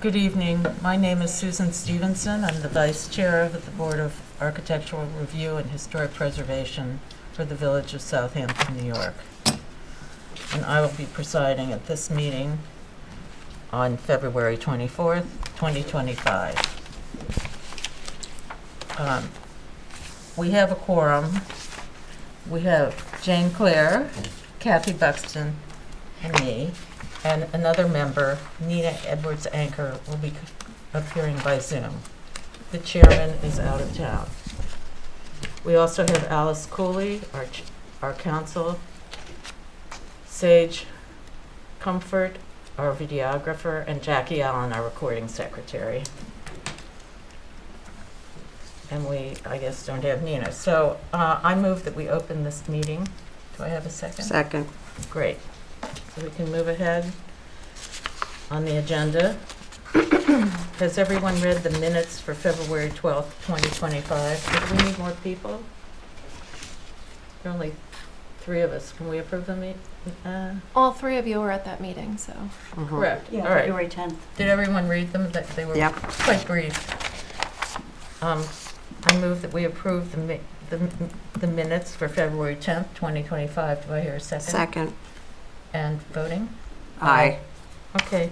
Good evening. My name is Susan Stevenson. I'm the Vice Chair of the Board of Architectural Review and Historic Preservation for the Village of Southampton, New York. And I will be presiding at this meeting on February 24th, 2025. We have a quorum. We have Jane Clare, Kathy Buxton, and me, and another member, Nina Edwards-Anchor, will be appearing by Zoom. The chairman is out of town. We also have Alice Cooley, our counsel, Sage Comfort, our videographer, and Jackie Allen, our recording secretary. And we, I guess, don't have Nina. So I move that we open this meeting. Do I have a second? Second. Great. So we can move ahead on the agenda. Has everyone read the minutes for February 12th, 2025? Do we need more people? There are only 3 of us. Can we approve them? All 3 of you were at that meeting, so. Correct. Yeah, All right. February 10th. Did everyone read them? That they were Yep. quite brief. I move that we approve the minutes for February 10th, 2025. Do I hear a second? Second. And voting? Aye. Okay.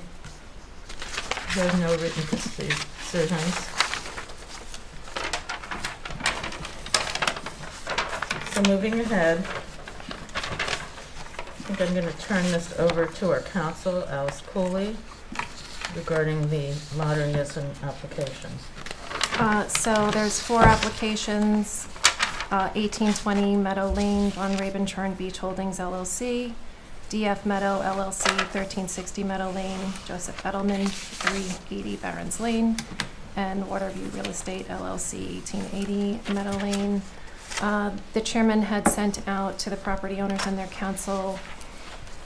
There's no written decisions. So moving ahead, I think I'm going to turn this over to our counsel, Alice Cooley, regarding the modernism applications. So there's 4 applications, 1820 Meadow Lane, Von Rabenscharn Beach Holdings LLC, DF Meadow LLC, 1360 Meadow Lane, Joseph Edelman, 380 Barron's Lane, and Waterview Real Estate LLC, 1880 Meadow Lane. The chairman had sent out to the property owners and their counsel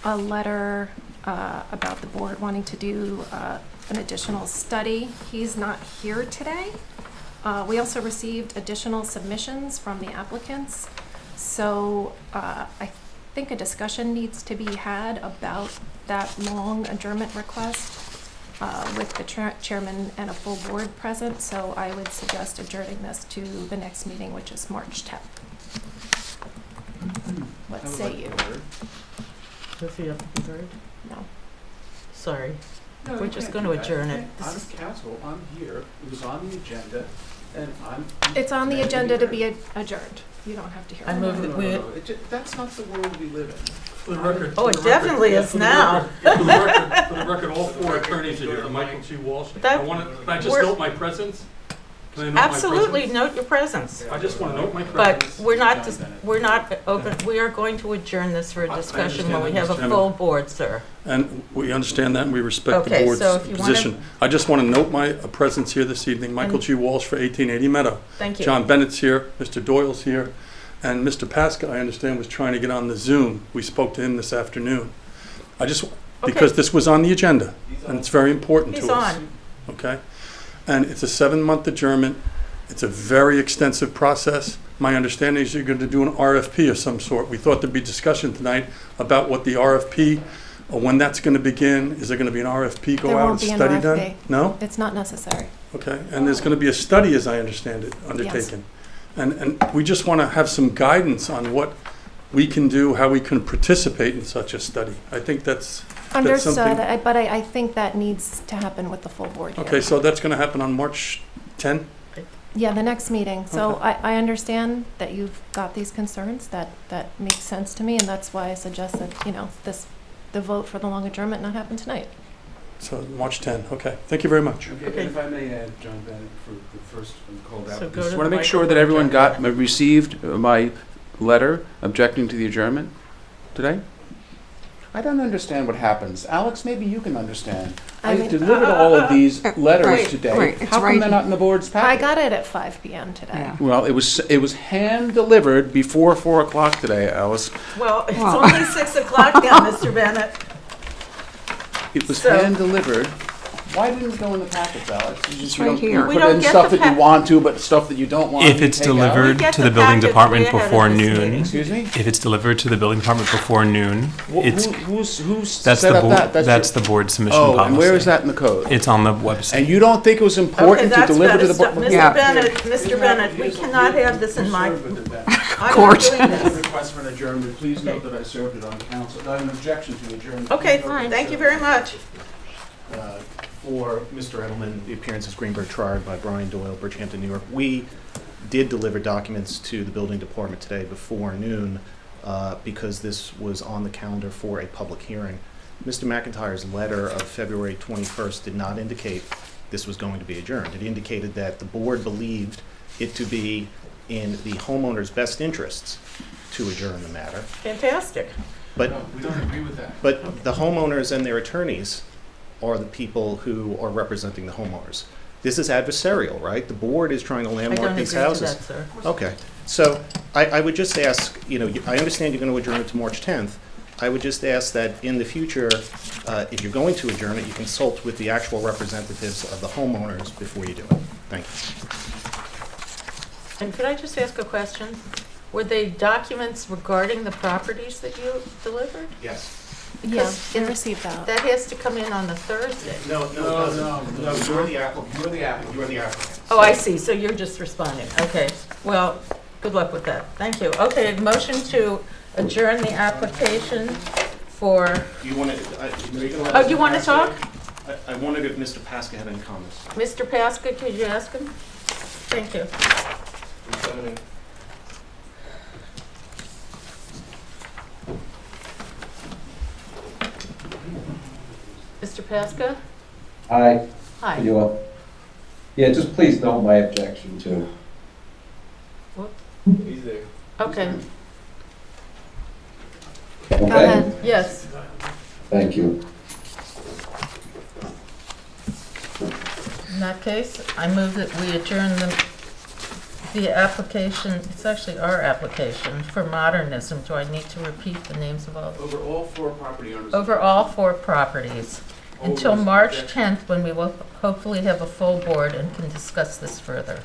a letter about the board wanting to do an additional study. He's not here today. We also received additional submissions from the applicants. So I think a discussion needs to be had about that long adjournment request with the chairman and a full board present. So I would suggest adjourning this to the next meeting, which is March 10th. What say you? Does he have to be heard? No. Sorry. No, We're you just can't going to do that. adjourn You it. can't. This I'm is- counsel, I'm here, it was on the agenda, and I'm... It's on the demanding agenda to heard. be adjourned. You don't have to hear I it. move that we... That's not the world we live in. For the record. Oh, it for the record- definitely yeah, is for the now. record- For the record, all 4 attorneys are here. Michael G. Walsh. That- Can I just we're- note my presence? Can I note my Absolutely, presence? note your presence. I just want to note my But presence. we're not open, we are going to adjourn this for a I discussion when understand we that, have a Mr. Chairman. full board, sir. And we understand that, and we respect the Okay, board's so if you wanna- position. I just want to note my presence here this evening. Michael And- G. Walsh for 1880 Meadow. Thank you. John Bennett's here, Mr. Doyle's here, and Mr. Pasca, I understand, was trying to get on the Zoom. We spoke to him this afternoon. Because this was on the agenda, and it's very important He's to us. on. Okay? And it's a 7-month adjournment. It's a very extensive process. My understanding is you're going to do an RFP of some sort. We thought there'd be discussion tonight about what the RFP, or when that's going to begin. Is there going to be an RFP go There out won't and be an study done? RFP. No? It's not necessary. Okay. And there's going to be a study, as I understand it, undertaken. And we just want to have some guidance on what we can do, how we can participate in such a study. I think that's Understood, something- but I think that needs to happen with the full board here. okay. So that's going to happen on March 10? Yeah, the next meeting. So Okay. I understand that you've got these concerns. That makes sense to me, and that's why I suggest that, the vote for the long adjournment not happen tonight. So March 10. Okay. Thank you very much. Okay, Okay. and if I may add, John Bennett, for the first one called out. So go Just to want the to make sure that microphone, everyone John. received my letter objecting to the adjournment today? I don't understand what happens. Alex, maybe you can understand. I I mean- delivered all of these letters Right, today. right, it's How come right they're not in the board's I packet? got it at 5 p.m. today. Yeah. Well, it was hand delivered before 4 o'clock today, Alice. Well, it's Well. only 6 o'clock now, Mr. Bennett. It was So- hand delivered Why didn't it go in the packets, Alex? You just, you right don't, you here. We put don't in get stuff the that you pack- want to, but stuff that you don't want. If you it's take out? delivered We get to the the building packets department way ahead of before this noon, meeting. Excuse me? if it's delivered to the building department before noon, it's, Who's that's set the up board, that? that's your- the board submission Oh, policy. and where is that in the code? It's on the website. And you don't think it was Okay, important to that's deliver to better the stuff. board? Mr. Yeah. Mr. Bennett, we cannot have this in my, I'm not Court. doing this. Request for an adjournment, please note that I served it on council, an objection to adjournment. Okay, thank you very much. For Mr. Edelman, the appearance is Greenberg Triard by Brian Doyle, Bridgehampton, New York. We did deliver documents to the building department today before noon because this was on the calendar for a public hearing. Mr. McIntyre's letter of February 21st did not indicate this was going to be adjourned. It indicated that the board believed it to be in the homeowner's best interests to adjourn the matter. Fantastic. But We don't agree with that. But the homeowners and their attorneys are the people who are representing the homeowners. This is adversarial, right? The board is trying to I don't landmark agree these to houses. that, sir. Okay, so I would just ask, I understand you're going to adjourn it to March 10th. I would just ask that in the future, if you're going to adjourn it, you consult with the actual representatives of the homeowners before you do it. Thank you. And could I just ask a question? Were they documents regarding the properties that you delivered? Yes. Yes, we received that. That has to come in on the Thursday. No, you're the applicant. You're the applicant. You're the applicant. Oh, I see, so you're just responding. Okay, well, good luck with that. Thank you. Okay, motion to adjourn the application for, Do you want to? oh, you want to talk? I wondered if Mr. Pasca had any comments. Mr. Pasca, could you ask him? Thank you. Mr. Pasca? Hi, Hi. you all. Yeah, just please note my objection too. He's there. Okay, Go Okay? ahead. yes. Thank you. In that case, I move that we adjourn the application, it's actually our application for modernism. Do I need to repeat the names of all? Over all four property owners. Over all four properties, until Over March objection. 10th, when we will hopefully have a full board and can discuss this further.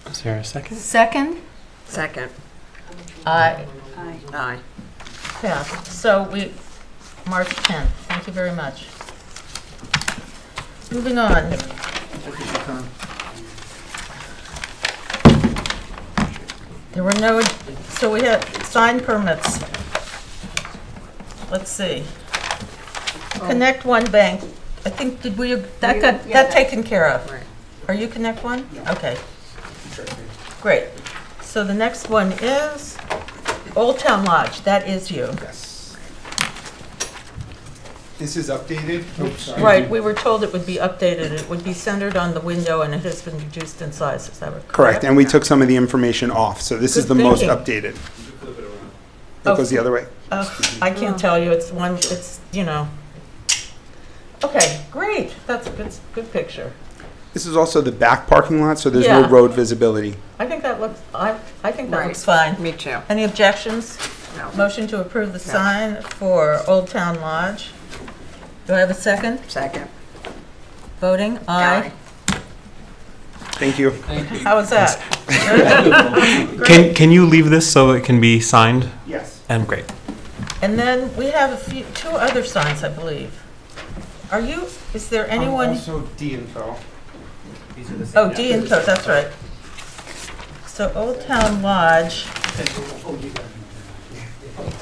Is there a second? Second? Second. Aye. Aye. Passed. So March 10th. Thank you very much. Moving on. There were no, so we had sign permits. Let's see. Connect One Bank. I think, that taken care of? Right. Are you Connect One? Okay. Great. So the next one is Old Town Lodge. That is you. Yes. This is updated. Right, we were told it would be updated, it would be centered on the window, and it has been reduced in size, is that correct? Correct, and we took some of the information off, so this is Good the most thinking. updated. Oh. It goes the other way. I can't tell you, it's. Okay, great, that's a good picture. This is also the back parking lot, so there's no Yeah. road visibility. I think that looks, I think that Right. looks fine. Me too. Any objections? No. Motion to approve the sign for Old Town Lodge. Do I have a second? Second. Voting? Aye. Thank you. How was that? Can you leave this so it can be signed? Yes. And great. And then we have two other signs, I believe. Is there anyone? Also D info. Oh, D and Co, that's right. So Old Town Lodge.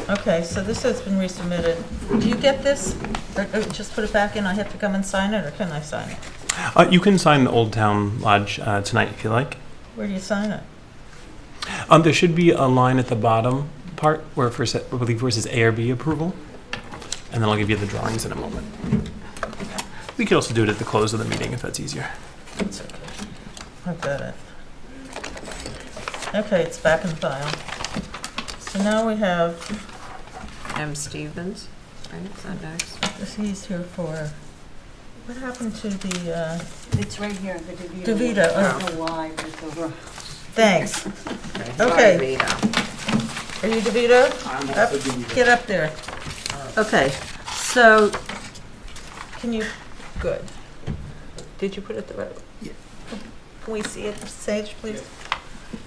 Okay, so this has been resubmitted. Do you get this? Or just put it back in, I have to come and sign it, or can I sign it? You can sign the Old Town Lodge tonight if you like. Where do you sign it? There should be a line at the bottom part where I believe where it says ARB approval, and then I'll give you the drawings in a moment. We could also do it at the close of the meeting if that's easier. It's okay. I've got it. Okay, it's back in the file. So now we have, M. Stevens, right, is that next? he's here for, what happened to the, It's right here, the DeVito. DeVito, oh. It's a Y, it's over. thanks. Okay. Vito. Are you DeVito? Get up there. Okay, so Can you, good. Did you put it the right way? Can we see it, Sage, please?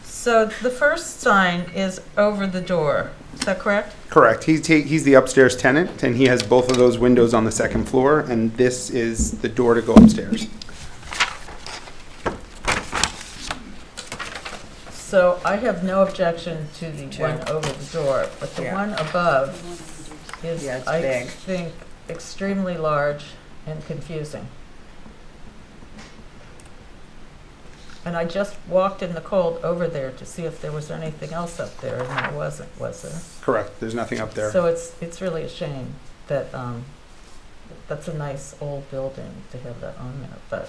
So the first sign is over the door, is that correct? Correct. He's the upstairs tenant, and he has both of those windows on the second floor, and this is the door to go upstairs. So I have no objection to the one over the door, but the Yeah. one above is, Yeah, it's I big. think, extremely large and confusing. And I just walked in the cold over there to see if there was anything else up there, and there wasn't, was there? Correct. There's nothing up there. So it's really a shame that, that's a nice old building to have that on there, but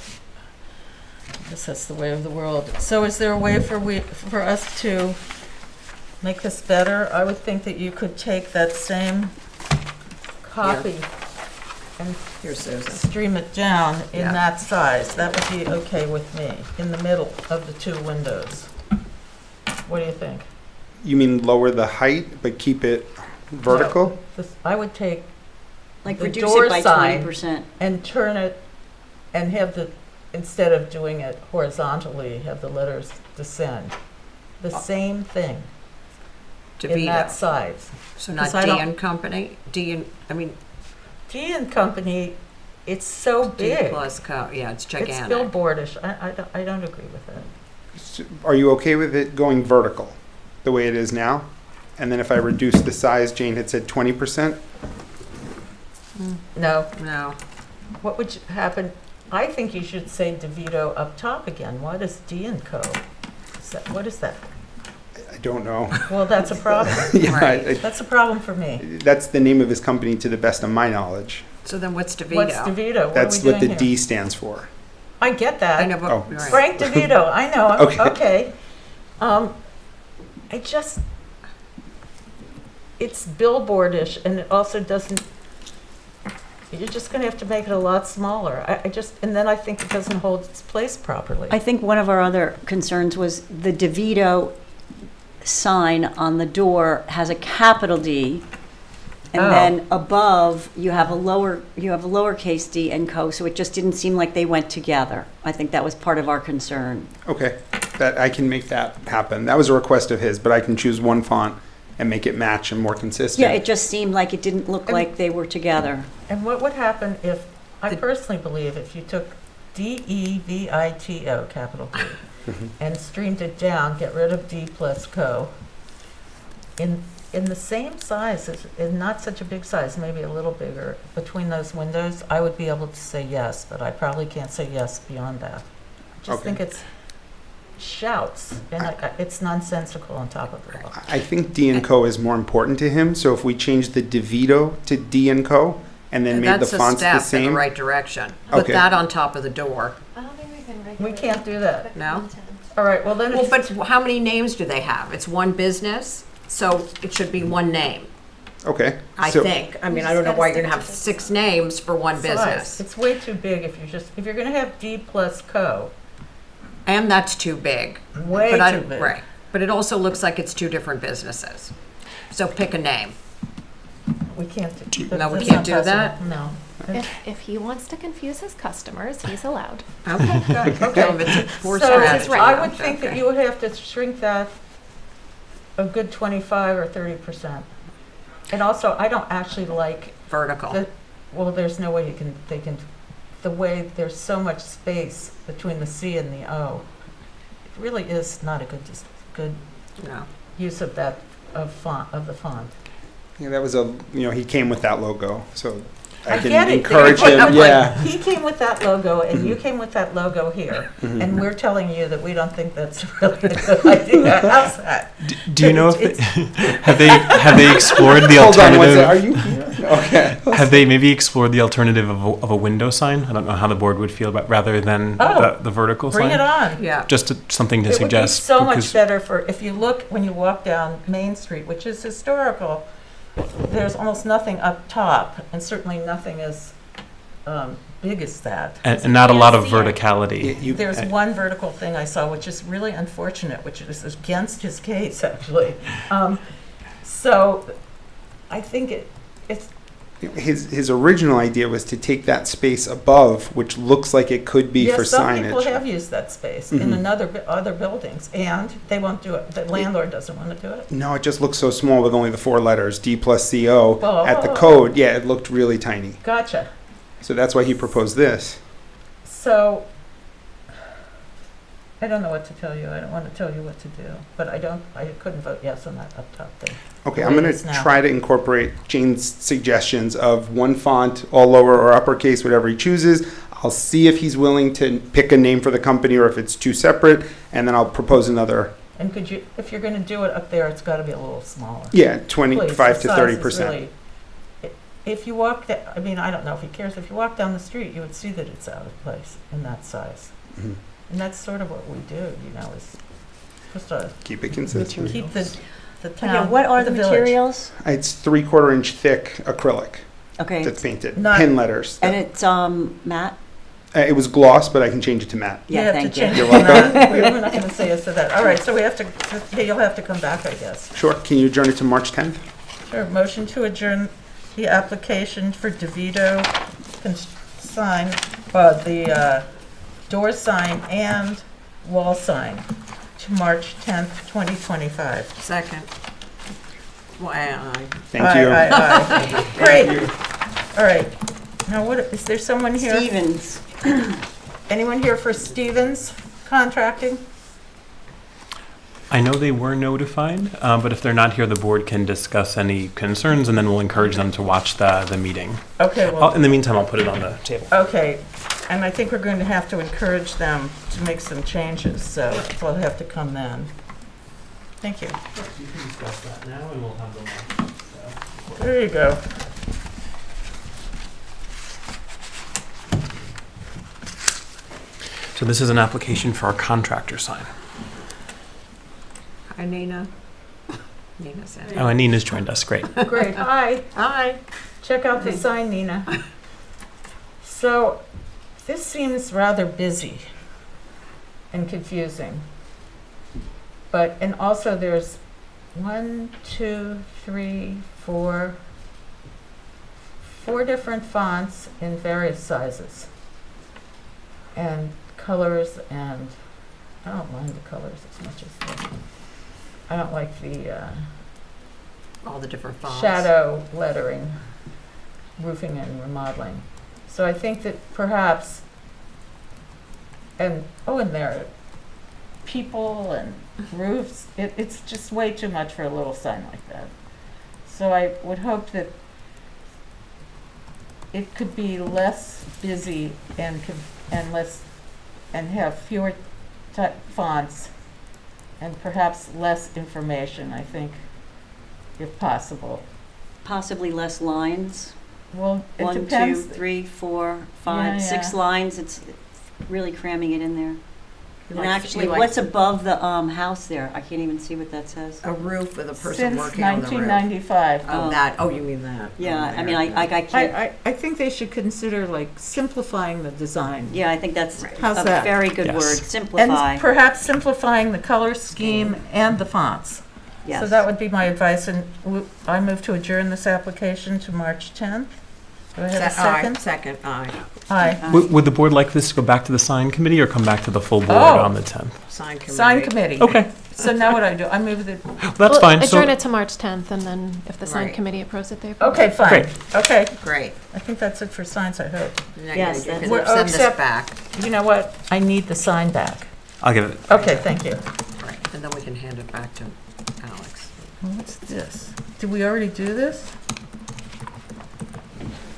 I guess that's the way of the world. So is there a way for us to make this better? I would think that you could take that same copy and Here's Susan. stream it down in Yeah. that size. That would be okay with me, in the middle of the two windows. What do you think? You mean lower the height, but keep it vertical? No, I would take Like the reduce door it by sign 20%. and turn it, and have the, instead of doing it horizontally, have the letters descend. The same thing in that DeVito. size. So not 'cause I D don't- and Company, I mean, D and Company, it's so D big. plus Co, yeah, it's It's gigantic. billboardish. I don't agree with that. Are you okay with it going vertical, the way it is now? And then if I reduce the size, Jane had said 20%? No, No, what would happen? I think you should say DeVito up top again. What is D and Co? What is that? I don't know. Well, that's a problem. Yeah, Right. That's a problem for me. that's the name of his company to the best of my knowledge. so then what's DeVito? What's DeVito? What That's are we what doing the here? D stands for. I get that. I know, but, Oh. right. Frank DeVito, I know, Okay. okay. I just, it's billboardish, and it also doesn't, you're just gonna have to make it a lot smaller. I just, and then I think it doesn't hold its place properly. I think one of our other concerns was the DeVito sign on the door has a capital D, and Oh. then above you have a lowercase d and co. So it just didn't seem like they went together. I think that was part of our concern. Okay, that I can make that happen. That was a request of his, but I can choose one font and make it match and more consistent. Yeah, it just seemed like it didn't look And- like they were together. And what would happen if, I The- personally believe if you took DEVITO, capital D, Mhm. and streamed it down, get rid of D plus co, in the same size, in not such a big size, maybe a little bigger, between those windows, I would be able to say yes, but I probably can't say yes beyond that. I just Okay. think it's shouts, and it's nonsensical on top of it all. I think D and Co is more important to him, so if we change the DeVito to D and Co and then made the That's a fonts the step in same. the right direction. Put Okay. that on top of the door. We can't do that. No? All right, well then Well, it's, but how many names do they have? It's one business, so it should be one name, Okay. I so- think. I mean, I don't know why you're gonna have 6 names for one size. business. It's way too big if you're gonna have D plus co, And that's too big. way But I too don't, big. right. But it also looks like it's 2 different businesses. So pick a name. We can't do. No, we that's can't not do that? possible. No. If he wants to confuse his customers, he's allowed. Okay, good. Okay. Well, it's a poor So strategy. I would think that Okay. you would have to shrink that a good 25 or 30%. And also, I don't actually like Vertical. the, well, there's no way they can, the way there's so much space between the C and the O. It really is not a good No. use of that, of the font. Yeah, that was he came with that logo, so I can get it. encourage They- him. I'm like, Yeah. He came with that logo, and you came with that logo here, Mhm. and we're telling you that we don't think that's really a good idea. How's that? Do you know if It's- have they explored the Hold on one alternative? second. Are you here? Okay. Have they maybe explored the alternative of a window sign? I don't know how the board would feel about rather than Oh, the vertical Bring sign. it on. Yeah. Just something to It would be suggest. so much because- better for, if you look, when you walk down Main Street, which is historical, there's almost nothing up top, and certainly nothing as big as that. and not a lot of Can't see it. verticality. There's one vertical thing I saw, which is really unfortunate, which is against his case, actually. So I think it's his original idea was to take that space above, which looks like it could be for Yes, some people signage. have used that space in Mhm. other buildings, and they won't do it. The landlord doesn't want to do it. No, it just looks so small with only the 4 letters, D+CO. Oh. At the code, yeah, it looked really tiny. Gotcha. So that's why he proposed this. So, I don't know what to tell you. I don't want to tell you what to do, but I couldn't vote yes on that up top thing. Okay, The I'm way going it is to now. try to incorporate Jane's suggestions of one font, all lower or uppercase, whatever he chooses. I'll see if he's willing to pick a name for the company or if it's two separate, and then I'll propose another. And could you, if you're going to do it up there, it's got to be a little smaller. Yeah, Please, 25 to the size is 30%. really- If you walk, I mean, I don't know if he cares. If you walk down the street, you would see that it's out of place in that size. Mhm. And that's sort of what we do, is just to Keep it consistent. keep the Okay, town, what are the village. materials? It's 3/4 inch thick acrylic Okay, that's painted, Not- pin letters. and it's matte? It was gloss, but I can change it to matte. Yeah, have thank to you. change You're it to welcome. that. We're not going to say yes to that. All right, so we have to, you'll have to come back, I guess. Sure. Can you adjourn it to March 10th? Sure, motion to adjourn the application for DeVito sign, the door sign and wall sign to March 10th, 2025. Second. Wow. Thank Aye, you. aye, aye. Great. All right. Now, is there someone here? Stevens. Anyone here for Stevens Contracting? I know they were notified, but if they're not here, the board can discuss any concerns, and then we'll encourage them to watch the meeting. Okay, well, In the meantime, I'll put it on the table. okay. And I think we're going to have to encourage them to make some changes, so they'll have to come then. Thank you. You can discuss that now, and we'll have them. There you go. So this is an application for our contractor sign. Hi, Nina. Nina said. Oh, and Nina's joined us. Great. Great, hi. Hi. Check out the sign, Nina. So, this seems rather busy and confusing. And also there's 4 different fonts in various sizes and colors, and I don't mind the colors as much as I don't like the All the different fonts. shadow lettering, roofing and remodeling. So I think that perhaps, and there are people and roofs, it's just way too much for a little sign like that. So I would hope that it could be less busy and have fewer fonts and perhaps less information, I think, if possible. Possibly less lines. Well, it 1, 2, depends. 3, 4, 5, Yeah, 6 yeah. lines. It's really cramming it in there. And Like- actually, you like what's above the house there? I can't even see what that says. A roof with a person Since working on the roof. 1995. Oh, that, oh, you mean that. Yeah, Oh, I mean, there. I can't. I think they should consider like simplifying the design. Yeah, I think that's How's a that? very good Yes. word. Simplify. And perhaps simplifying the color scheme and the fonts. Yes. So that would be my advice, and I move to adjourn this application to March 10th. Do I have a Aye. second? Second, aye. Aye. Would the board like this to go back to the sign committee or come back to the full board Oh. on the 10th? Sign committee. Sign committee. Okay, So now what do I do? I move the, that's Well, fine. So Adjourn it to March 10th, and then if the sign Right. committee approves it, they approve okay, it. fine. Great. Okay, Great. I think that's it for signs, I hope. Now Yes, you that's can it. send this Except- back. You know what? I need the sign back. I'll give it. Okay, thank you. Right, and then we can hand it back to Alex. What's this? Did we already do this?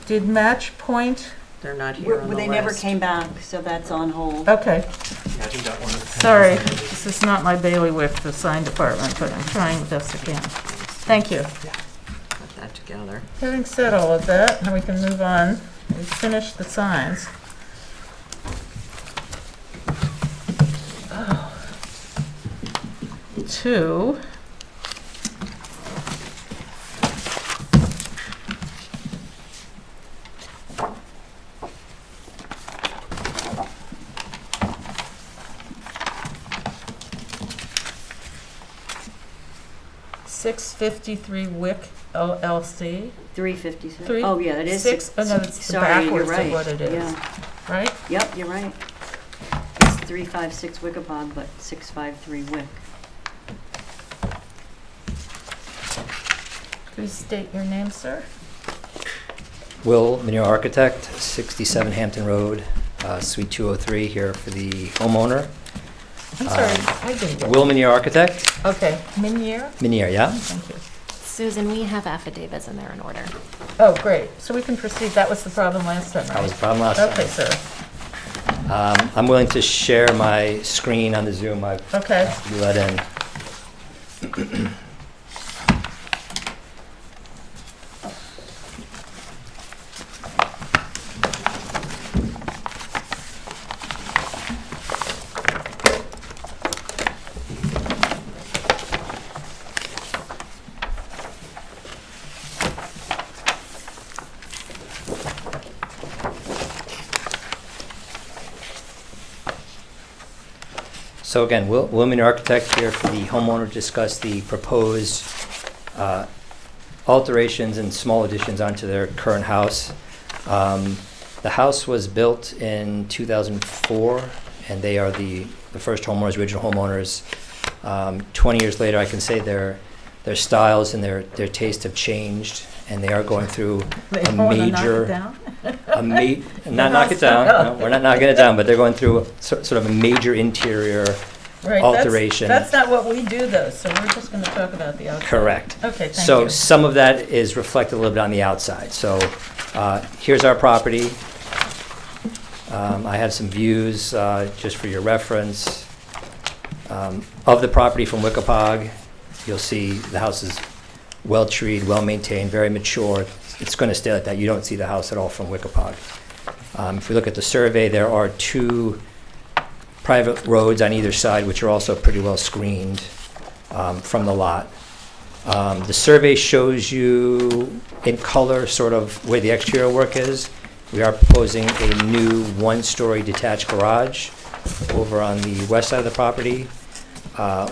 Did Match Point? They're not here on the They list. never came back, so that's on hold. Okay, sorry, this is not my bailiwick, the sign department, but I'm trying the best I can. Thank you. Put that together. Having said all of that, now we can move on. We've finished the signs. To 653 Wick LLC. 356. Three- Oh, yeah, it is. Six, oh no, it's the Sorry, you're backwards right. of what it is, Yeah. right? Yep, you're right. It's 356 Wickapog, but 653 Wick. Please state your name, sir. Will Minero Architect, 67 Hampton Road, Suite 203, here for the homeowner. I'm sorry, I didn't get Will Minero Architect, Okay, Minier? Minero, yeah? Thank you. Susan, we have affidavits and they're in order. Oh, great, so we can proceed, that was the problem last time, right? That was the problem last time. Okay, sir, I'm willing to share my screen on the Zoom. I've okay. asked to be let in. So again, Will Minero Architect here for the homeowner to discuss the proposed alterations and small additions onto their current house. The house was built in 2004, and they are the first homeowners, original homeowners. 20 years later, I can say their styles and their taste have changed, and they are going through They a wanna knock it major, down? not knock it down. No, we're not knocking it down, but they're going through sort of a major interior Right, alteration. That's not what we do though, so we're just gonna talk about the outside. Correct. Okay, thank So you. some of that is reflected a little bit on the outside. So here's our property. I have some views just for your reference of the property from Wickapog. You'll see the house is well-treed, well-maintained, very mature. It's going to stay like that. You don't see the house at all from Wickapog. If we look at the survey, there are 2 private roads on either side, which are also pretty well screened from the lot. The survey shows you in color sort of where the exterior work is. We are proposing a new 1-story detached garage over on the west side of the property.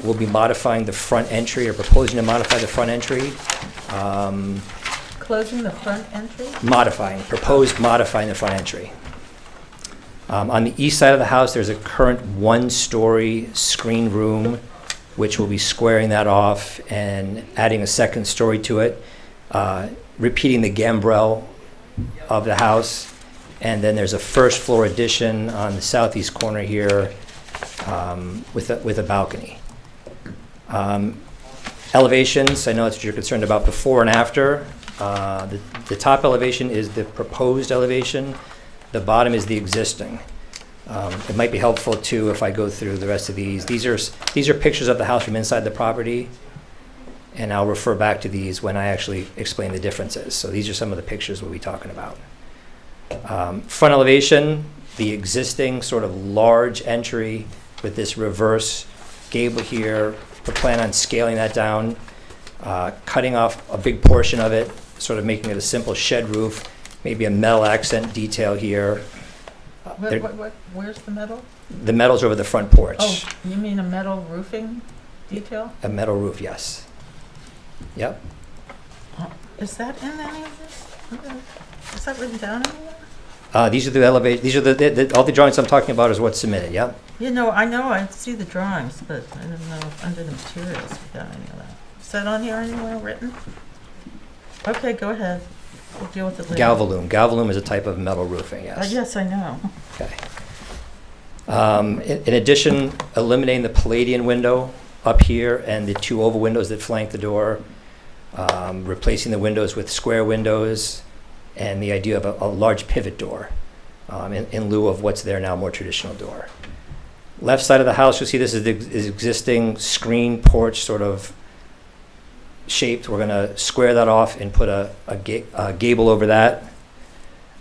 We'll be modifying the front entry, or proposing to modify the front entry. Closing the front entry? Modifying the front entry. On the east side of the house, there's a current 1-story screen room, which will be squaring that off and adding a second story to it, repeating the gambrel of the house. And then there's a first floor addition on the southeast corner here with a balcony. Elevations, I know that's what you're concerned about, before and after. The top elevation is the proposed elevation. The bottom is the existing. It might be helpful too if I go through the rest of these. These are pictures of the house from inside the property, and I'll refer back to these when I actually explain the differences. So these are some of the pictures we'll be talking about. Front elevation, the existing sort of large entry with this reverse gable here. We plan on scaling that down, cutting off a big portion of it, sort of making it a simple shed roof, maybe a metal accent detail here. Where's the metal? The metal's over the front porch. Oh, you mean a metal roofing detail? A metal roof, yes. Yep. Is that in any of this? Okay. Is that written down anywhere? These are the elevate. These are all the drawings I'm talking about is what's submitted. Yep. You know, I see the drawings, but I don't know if under the materials we got any of that. Is that on here anywhere written? Okay, go ahead. We'll deal with it later. Galvalume. Galvalume is a type of metal roofing. Yes. Yes, I know. Okay. In addition, eliminating the Palladian window up here and the 2 oval windows that flank the door, replacing the windows with square windows, and the idea of a large pivot door in lieu of what's there now, more traditional door. Left side of the house, you'll see this is the existing screen porch sort of shaped. We're going to square that off and put a gable over that.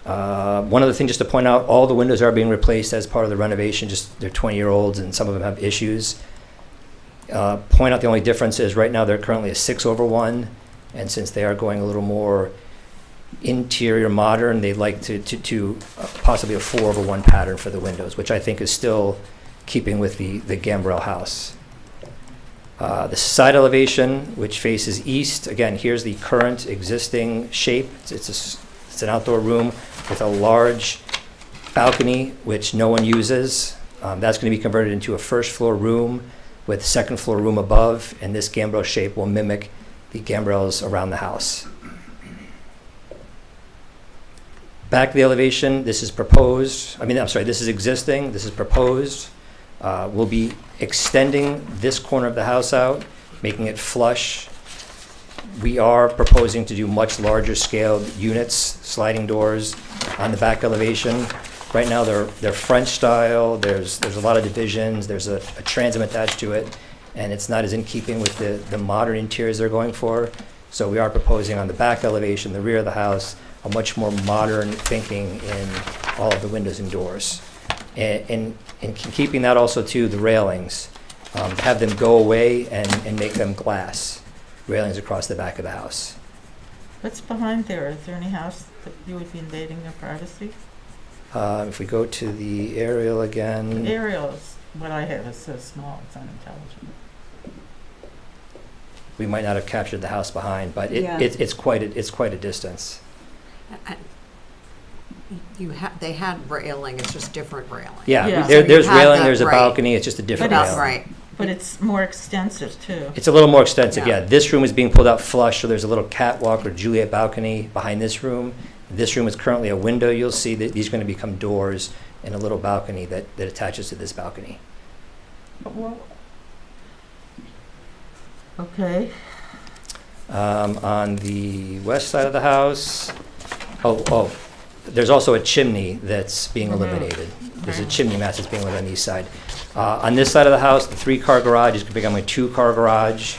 One other thing just to point out, all the windows are being replaced as part of the renovation. Just they're 20-year-olds and some of them have issues. Point out the only difference is right now they're currently a 6/1, and since they are going a little more interior modern, they'd like to possibly a 4/1 pattern for the windows, which I think is still keeping with the gambrel house. The side elevation, which faces east, again, here's the current existing shape. It's an outdoor room with a large balcony, which no one uses. That's going to be converted into a first floor room with second floor room above, and this gambrel shape will mimic the gambrels around the house. Back of the elevation, this is proposed, this is existing, this is proposed. We'll be extending this corner of the house out, making it flush. We are proposing to do much larger scaled units, sliding doors on the back elevation. Right now, they're French style, there's a lot of divisions, there's a transom attached to it, and it's not as in keeping with the modern interiors they're going for. So we are proposing on the back elevation, the rear of the house, a much more modern thinking in all of the windows and doors. And keeping that also to the railings, have them go away and make them glass railings across the back of the house. What's behind there? Is there any house that you would be invading their privacy? If we go to the aerial again. The aerial is, what I have is so small, it's unintelligible. We might not have captured the house behind, but Yeah. it's quite a distance. They had railing, it's just different railing. Yeah, Yeah. there's So you have railing, that, there's a right. balcony, it's just a different But it's- railing. Right. But it's more extensive too. It's a little more extensive, Yeah. yeah. This room is being pulled out flush, so there's a little catwalk or Juliet balcony behind this room. This room is currently a window, you'll see that these are going to become doors and a little balcony that attaches to this balcony. Well, okay. On the west side of the house, there's also a chimney that's being eliminated. There's a chimney mast that's being eliminated on the east side. On this side of the house, the 3-car garage is becoming a 2-car garage.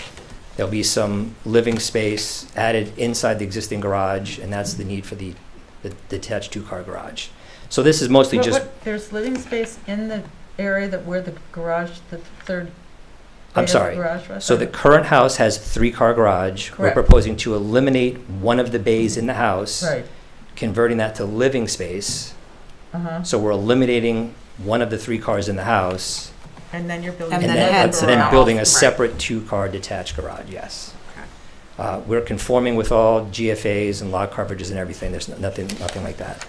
There'll be some living space added inside the existing garage, and that's the need for the detached 2-car garage. So this is mostly just, There's living space in the area where the garage, the third I'm area of sorry. the garage was? So the current house has 3-car garage. We're Correct. proposing to eliminate one of the bays in the house, Right, converting that to living space. uh-huh. So we're eliminating one of the 3 cars in the house, And then you're building. And and then then, heads and then around. building a Right. separate 2-car detached garage, yes. Okay. We're conforming with all GFAs and lot coverages and everything. There's nothing like that.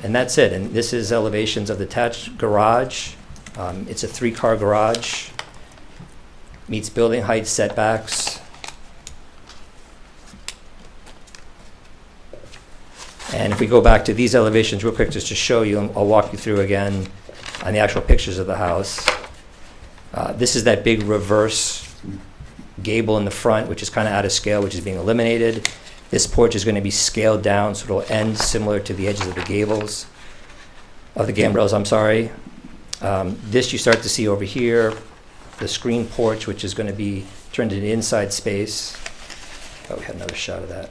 And that's it. And this is elevations of the attached garage. It's a 3-car garage. Meets building height setbacks. And if we go back to these elevations real quick, just to show you, and I'll walk you through again on the actual pictures of the house. This is that big reverse gable in the front, which is kind of out of scale, which is being eliminated. This porch is going to be scaled down, so it'll end similar to the edges of the gables, of the gambrels, I'm sorry. This you start to see over here, the screen porch, which is going to be turned into inside space. Oh, we had another shot of that.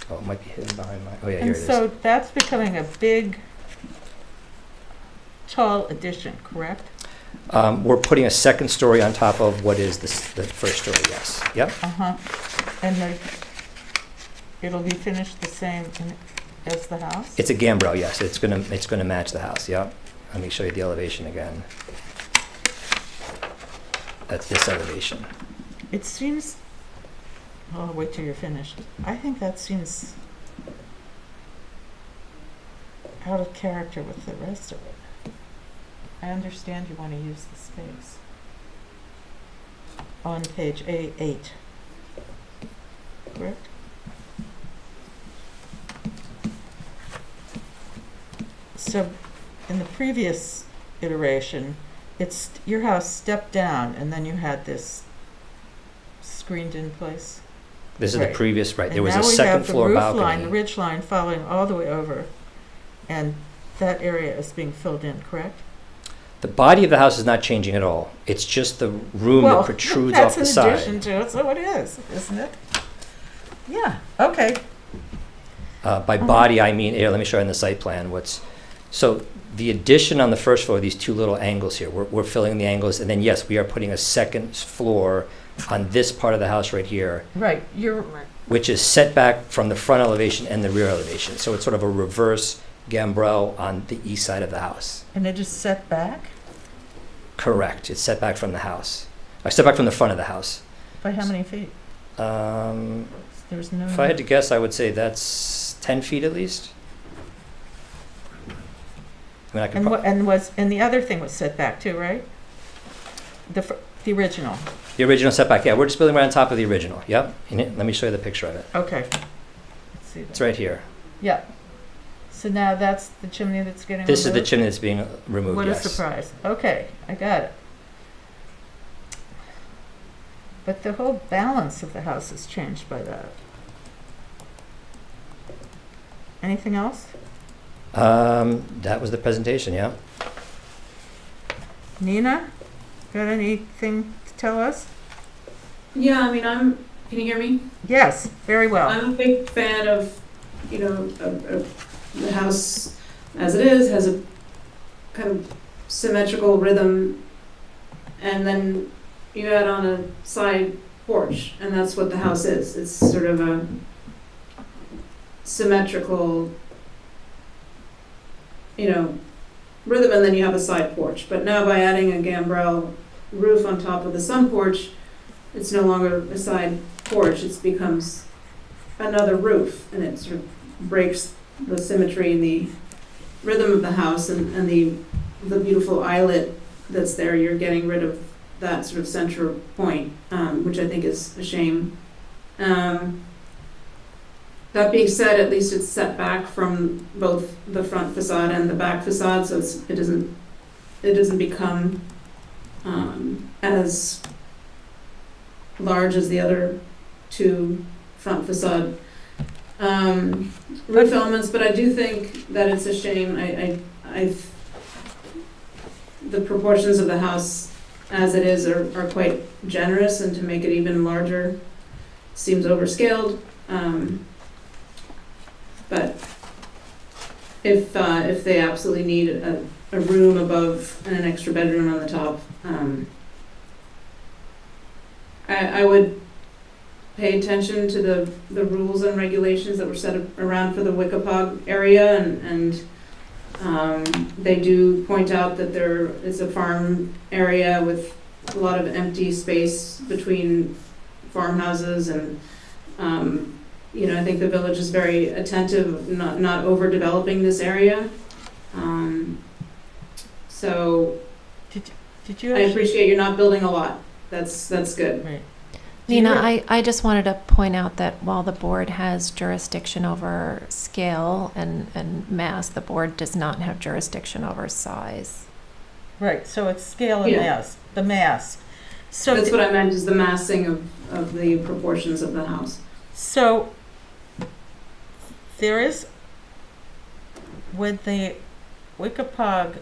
Oh, it might be hidden behind my, oh yeah, here And it is. so that's becoming a big, tall addition, correct? We're putting a second story on top of what is the first story, yes. Yep. Uh-huh. And it'll be finished the same as the house? It's a gambrel, yes. It's gonna match the house, yep. Let me show you the elevation again. That's this elevation. It seems, oh, wait till you're finished. I think that seems out of character with the rest of it. I understand you want to use the space. On page A8, correct? So, in the previous iteration, your house stepped down and then you had this screened-in place. This is Right. the previous, right. There And was a now we second have floor the roof line, the balcony. ridge line following all the way over, and that area is being filled in, correct? The body of the house is not changing at all. It's just the room that protrudes off the That's in side. addition to it, so it is, isn't it? Yeah, okay. By body, I mean, here, let me show you on the site plan so the addition on the first floor, these 2 little angles here, we're filling the angles, and then yes, we are putting a second floor on this part of the house right here, Right, which is set back from the front elevation and the rear elevation. So it's sort of a reverse gambrel on the east side of the house. and it is set back? Correct. It's set back from the house. Set back from the front of the house. By how many feet? There's no. If I had to guess, I would say that's 10 feet at least. I mean, I could And the other thing was set back too, right? The original. the original setback, yeah, we're just building right on top of the original, yep. Let me show you the picture of it. Okay. Let's see It's that. right here. Yeah. So now that's the chimney that's getting This is the removed? chimney that's being removed, What a yes. surprise. Okay, I got it. But the whole balance of the house is changed by that. Anything else? That was the presentation, yeah. Nina, got anything to tell us? Yeah, I mean, can you hear me? Yes, very well. I'm a big fan of, the house as it is, has a kind of symmetrical rhythm, and then you add on a side porch, and that's what the house is. It's sort of a symmetrical, rhythm, and then you have a side porch. But now by adding a gambrel roof on top of the sun porch, it's no longer a side porch, it becomes another roof, and it sort of breaks the symmetry and the rhythm of the house, and the beautiful islet that's there. You're getting rid of that sort of center point, which I think is a shame. That being said, at least it's set back from both the front facade and the back facade, so it doesn't become as large as the other two front facade roof elements. But I do think that it's a shame. The proportions of the house as it is are quite generous, and to make it even larger seems overscaled. But if they absolutely need a room above and an extra bedroom on the top, I would pay attention to the rules and regulations that were set around for the Wickapog area, and they do point out that there is a farm area with a lot of empty space between farmhouses, and I think the village is very attentive, not overdeveloping this area. So Did you I appreciate you're not building a lot. That's good. Right. Nina, I just wanted to point out that while the board has jurisdiction over scale and mass, the board does not have jurisdiction over size. Right, so it's scale and mass, the mass. So That's what I meant, is the massing of the proportions of the house. So there is, when the Wickapog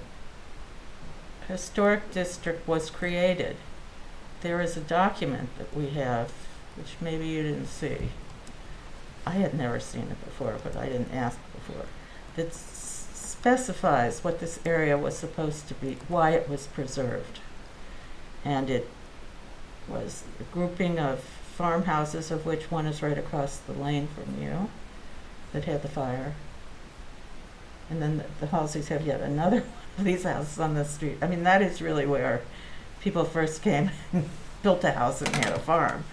Historic District was created, there is a document that we have, which maybe you didn't see. I had never seen it before, but I didn't ask before. That specifies what this area was supposed to be, why it was preserved. And it was a grouping of farmhouses, of which one is right across the lane from you, that had the fire. And then the Halseys have yet another one of these houses on the street. I mean, that is really where people first came and built a house and had a farm.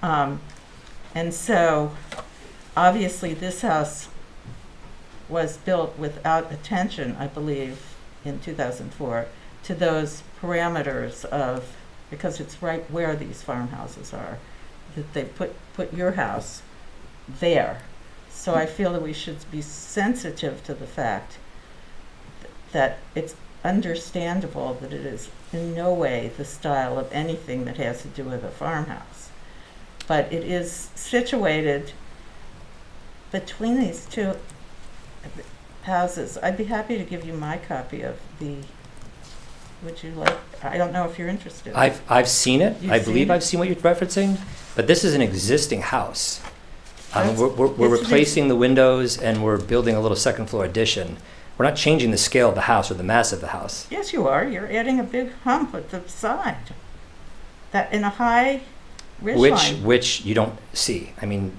And so, obviously, this house was built without attention, I believe, in 2004, to those parameters of, because it's right where these farmhouses are, that they put your house there. So I feel that we should be sensitive to the fact that it's understandable that it is in no way the style of anything that has to do with a farmhouse. But it is situated between these two houses. I'd be happy to give you my copy of would you like, I don't know if you're interested. I've seen it. You've I seen believe it? I've seen what you're referencing, but this is an existing house. We're it's replacing the windows, and we're building a little second floor addition. We're not changing the scale of the house or the mass of the house. Yes, you are. You're adding a big hump at the side. That in a high ridge line. Which you don't see. I mean,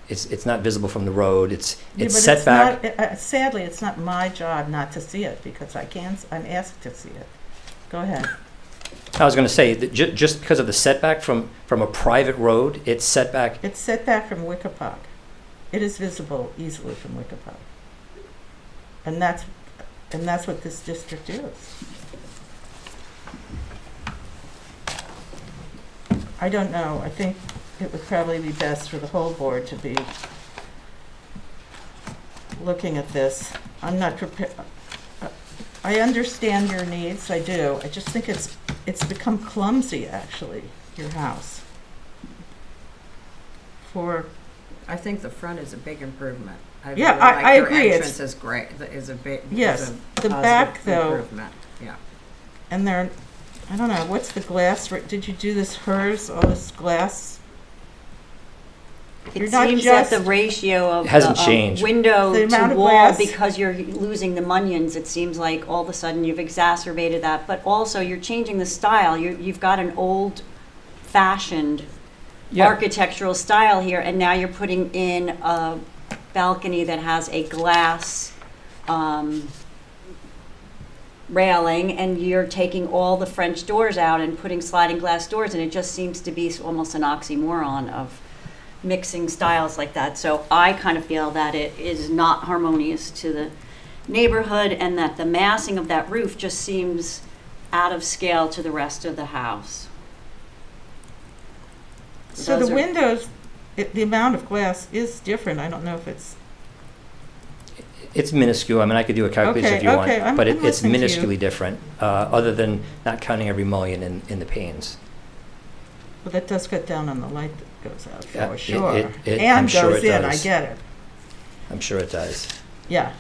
it's not visible from the road. It's Yeah, but set back. not, sadly, it's not my job not to see it, because I'm asked to see it. Go ahead. I was going to say, that just because of the setback from a private road, it's setback. It's set back from Wickapog. It is visible easily from Wickapog. And that's what this district is. I don't know. I think it would probably be best for the whole board to be looking at this. I'm not prepared. I understand your needs, I do. I just think it's become clumsy, actually, your house. I think the front is a big improvement. Yeah, really I your agree. entrance is great, is a big, Yes, is a the positive back, though, improvement. Yeah. and there, I don't know, what's the glass, did you do this hers, all this glass? You're It not seems that just- the ratio of It hasn't the, changed. window The amount to of wall, glass? because you're losing the mullions, it seems like all of a sudden you've exacerbated that. But also you're changing the style. You've got an old-fashioned architectural style here, and now you're putting in a balcony that has a glass railing, and you're taking all the French doors out and putting sliding glass doors, and it just seems to be almost an oxymoron of mixing styles like that. So I kind of feel that it is not harmonious to the neighborhood, and that the massing of that roof just seems out of scale to the rest of the house. So Those the are- windows, the amount of glass is different. I don't know if it's, It's minuscule. I mean, I could do a calculation if you want, okay, I'm but it's listening to you. minusculely different, other than not counting every mullion in the panes. well, that does cut down on the light that goes out, Yeah, for sure. I'm And sure goes it in, I does. get it. I'm sure it does. Yeah.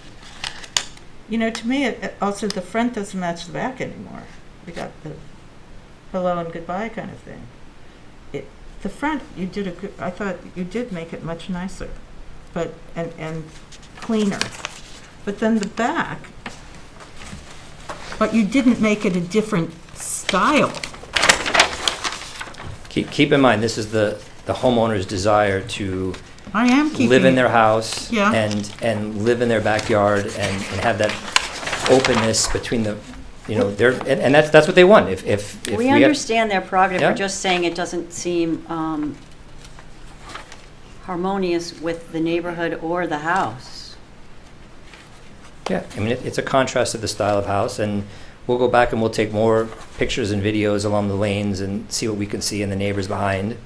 You know, to me, also the front doesn't match the back anymore. We got the hello and goodbye kind of thing. The front, you did I thought you did make it much nicer, but, and cleaner. But then the back, but you didn't make it a different style. Keep in mind, this is the homeowner's desire to I am keeping live in it- their house Yeah. and live in their backyard and have that openness between the, and that's what they want. If We have- understand their prerogative, Yeah. we're just saying it doesn't seem harmonious with the neighborhood or the house. Yeah, I mean, it's a contrast to the style of house, and we'll go back and we'll take more pictures and videos along the lanes and see what we can see in the neighbors behind.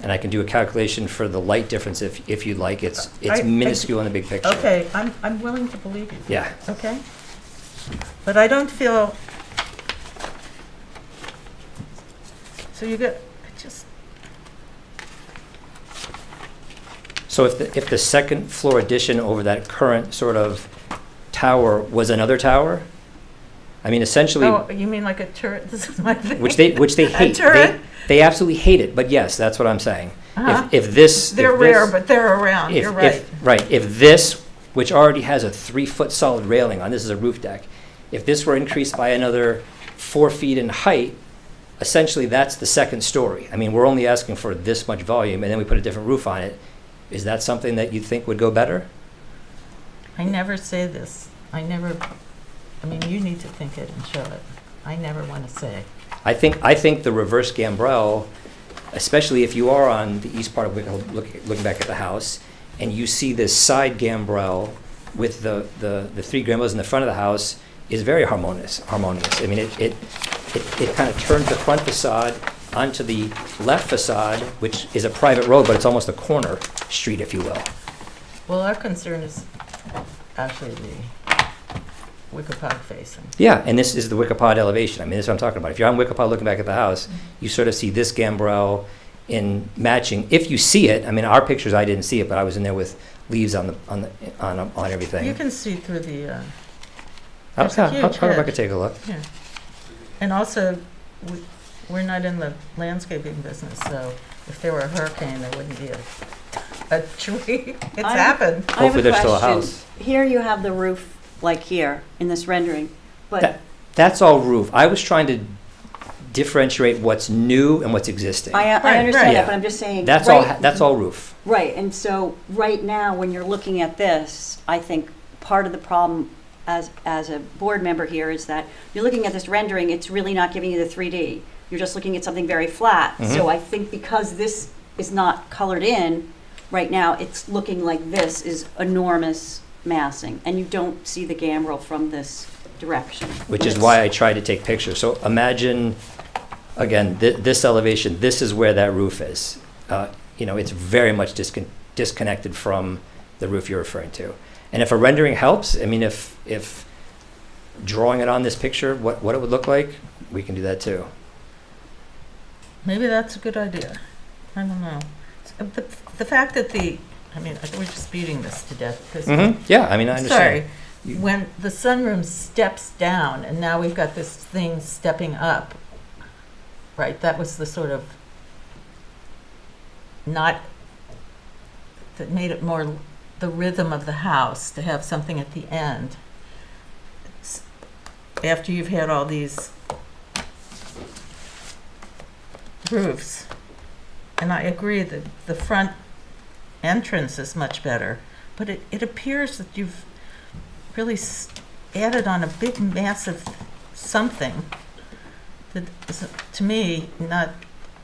And I can do a calculation for the light difference if you'd like. It's minuscule in the big picture. Okay, I'm willing to believe you. Yeah. Okay? But I don't feel, so you get, So if the second floor addition over that current sort of tower was another tower, I mean, essentially, oh, you mean like a turret? This is my thing. which they hate. turret? They absolutely hate it. But yes, that's what I'm saying. Uh-huh. If this, They're if this- rare, but they're around, you're right. Right. If this, which already has a 3-foot solid railing on, this is a roof deck. If this were increased by another 4 feet in height, essentially that's the second story. I mean, we're only asking for this much volume, and then we put a different roof on it. Is that something that you think would go better? I never say this. I mean, you need to think it and show it. I never want to say. I think the reverse gambrel, especially if you are on the east part of Wicklow, looking back at the house, and you see this side gambrel with the 3 gambrels in the front of the house, is very harmonious. I mean, it kind of turns the front facade onto the left facade, which is a private road, but it's almost a corner street, if you will. Well, our concern is actually the Wickapog facing. Yeah, and this is the Wickapod elevation. I mean, this is what I'm talking about. If you're on Wickapod looking back at the house, you sort of see this gambrel in matching. If you see it, I mean, our pictures, I didn't see it, but I was in there with leaves on everything. You can see through the, I'll there's a go huge back and hedge. take a look. Yeah. And also, we're not in the landscaping business, so if there were a hurricane, there wouldn't be a tree. It's happened. I have Hopefully there's still a house. Here you have the roof, like here, in this rendering, but That's all roof. I was trying to differentiate what's new and what's existing. I Right, understand right. that, but I'm just saying. That's right- all roof. Right, and so right now, when you're looking at this, I think part of the problem as a board member here is that you're looking at this rendering, it's really not giving you the 3D. You're just looking at something very flat. So I think because this is not colored in right now, it's looking like this is enormous massing, and you don't see the gambrel from this direction. Which is why I try to take pictures. So imagine, again, this elevation, this is where that roof is. It's very much disconnected from the roof you're referring to. And if a rendering helps, I mean, if drawing it on this picture, what it would look like, we can do that too. Maybe that's a good idea. I don't know. But the fact that we're just beating this to death. Because Yeah, I mean, I understand. Sorry, when the sunroom steps down and now we've got this thing stepping up, right, that was the sort of that made it more the rhythm of the house to have something at the end. After you've had all these roofs. And I agree that the front entrance is much better, but it appears that you've really added on a big, massive something that is, to me,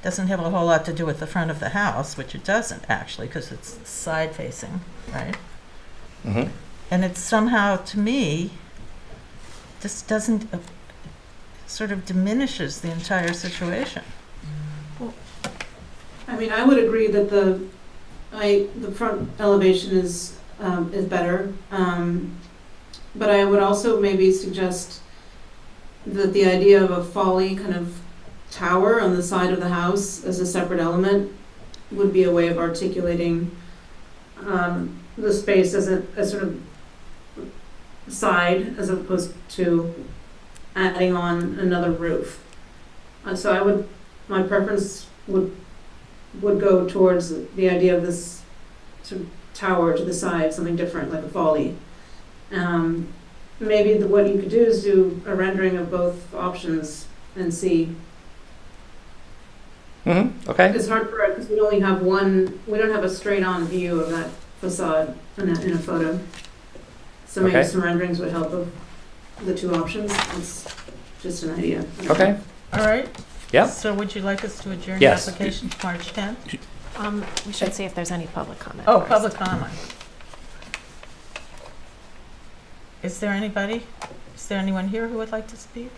doesn't have a whole lot to do with the front of the house, which it doesn't actually, because it's side facing, right? And it's somehow, to me, just doesn't, sort of diminishes the entire situation. I mean, I would agree that the front elevation is better, but I would also maybe suggest that the idea of a folly kind of tower on the side of the house as a separate element would be a way of articulating the space as a sort of side, as opposed to adding on another roof. So my preference would go towards the idea of this sort of tower to the side, something different, like a folly. Maybe what you could do is do a rendering of both options and see. Okay. It's hard for it because we only have one. We don't have a straight-on view of that facade in a photo. So maybe some renderings would help of the two options. It's just an idea. Okay. All right? Yeah. So would you like us to adjourn the Yes. application to March 10th? We should see if there's any public comment. Oh, first. public comment. Is there anyone here who would like to speak?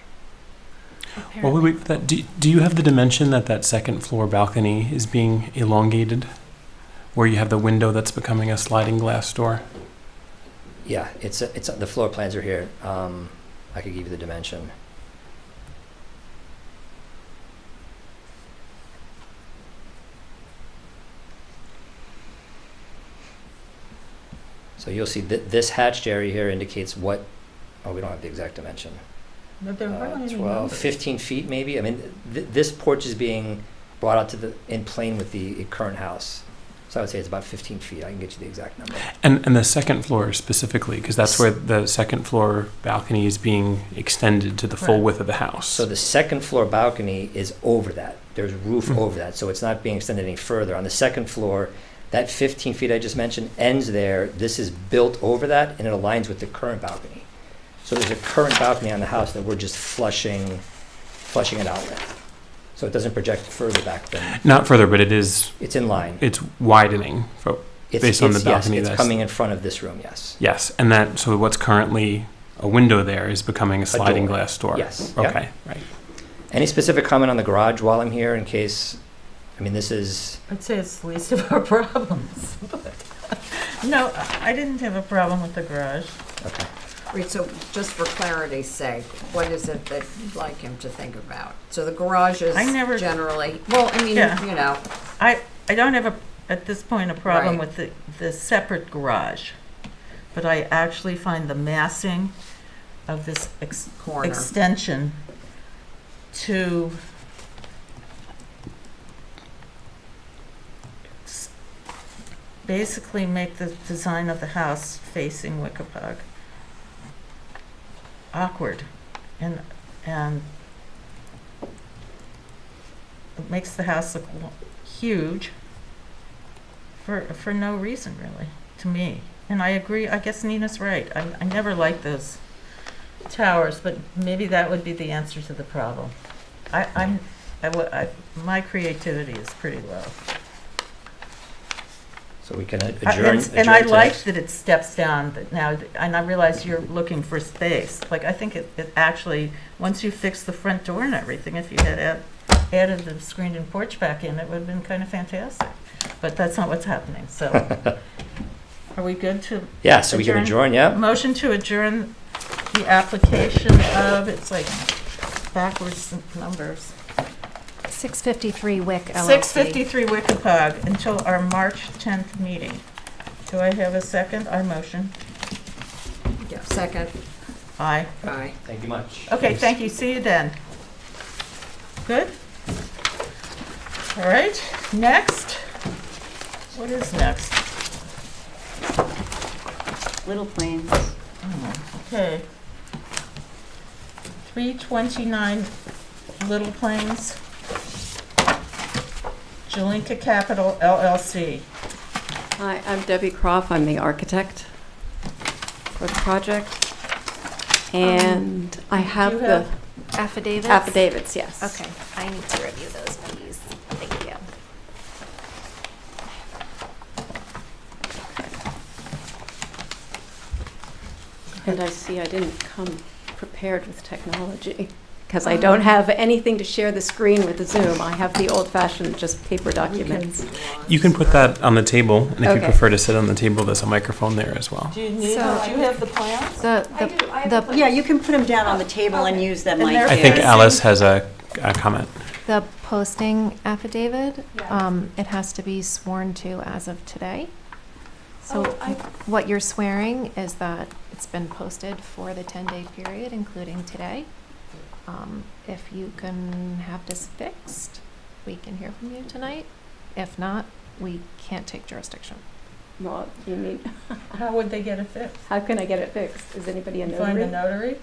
While we wait for that, do you have the dimension that second floor balcony is being elongated? Where you have the window that's becoming a sliding glass door? Yeah, it's the floor plans are here. I could give you the dimension. So you'll see that this hatched area here indicates what, we don't have the exact dimension. No, there weren't any 12, numbers. 15 feet maybe. I mean, this porch is being brought out in plane with the current house. So I would say it's about 15 feet. I can get you the exact number. And the second floor specifically, because that's where the second floor balcony is being extended to the full Right. width of the house. So the second floor balcony is over that. There's roof over that, so it's not being extended any further. On the second floor, that 15 feet I just mentioned ends there. This is built over that, and it aligns with the current balcony. So there's a current balcony on the house that we're just flushing it out with. So it doesn't project further back than... Not further, but it is... It's in line. It's widening based on the balcony. Yes, it's coming in front of this room, yes. Yes, and so what's currently a window there is becoming a sliding door. glass door. Yes. Okay, Yep. right. Any specific comment on the garage while I'm here in case... I mean, this is... I'd say it's the least of our problems. But no, I didn't have a problem with the garage. Okay. Wait, so just for clarity's sake, what is it that you'd like him to think about? So the garage is generally, well, I mean, Yeah. you know. I don't have at this point a problem Right. with the separate garage, but I actually find the massing of this Corner. extension to basically make the design of the house facing Wickapog awkward, and it makes the house look huge for no reason really, to me. And I agree. I guess Nina's right. I never liked those towers, but maybe that would be the answer to the problem. My creativity is pretty low. So we can I- adjourn. And I adjourn like today. that it steps down but now, and I realize you're looking for space. Like, I think it actually, once you fix the front door and everything, if you had added the screened-in porch back in, it would have been kind of fantastic. But that's not what's happening, so. Are we good to? Yeah, so we can adjourn, yeah? Motion to adjourn the application of, it's like backwards numbers. 653 Wick LLC. 653 Wickapog until our March 10th meeting. Do I have a second? I motion. Yeah, second. Aye. Aye. Thank you much. Okay, thank you. See you then. Good? All right, next. What is next? Little Plains. Okay. 329 Little Plains. Jalinka Capital LLC. Hi, I'm Debbie Croft. I'm the architect for the project. And I have you the have Affidavits? affidavits, yes. Okay, I need to review those, please. Thank you. And I see I didn't come prepared with technology because I don't have anything to share the screen with the Zoom. I have the old-fashioned just paper documents. You can put that on the table, and if you Okay. prefer to sit on the table, there's a microphone there as well. Do you need, So- do you have the plans? Yeah, you can put them down on the table and use them And like. they're I think facing- Alice has a comment. The posting affidavit, it has to be sworn to as of today. So what you're swearing is that it's been posted for the 10-day period, including today. If you can have this fixed, we can hear from you tonight. If not, we can't take jurisdiction. Well, you need, How would they get it fixed? how can I get it fixed? Is anybody a Find a notary? notary?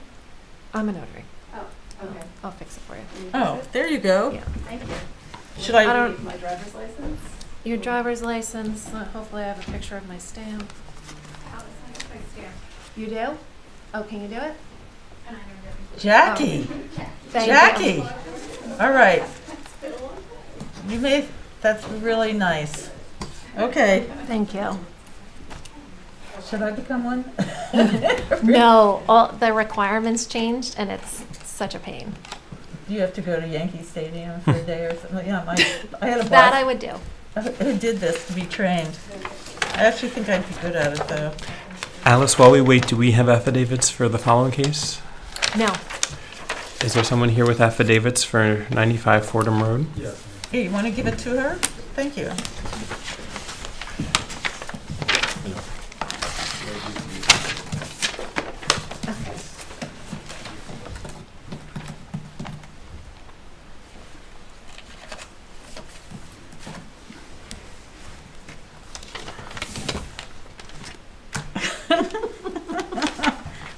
I'm a notary. Oh, okay. I'll fix it for you. Oh, there you go. Yeah. Thank you. Should I I, don't, My driver's license? your driver's license, hopefully I have a picture of my stamp. You do? Oh, can you do it? Jackie? Thank you. Jackie? All right. You made, that's really nice. Okay, Thank you. should I become one? No, all the requirements changed and it's such a pain. Do you have to go to Yankee Stadium for a day or something? Yeah, I had a That I boss would do. who did this to be trained. I actually think I'd be good at it, though. Alice, while we wait, do we have affidavits for the following case? No. Is there someone here with affidavits for 95 Fordham Road? Hey, you want to give it to her? Thank you.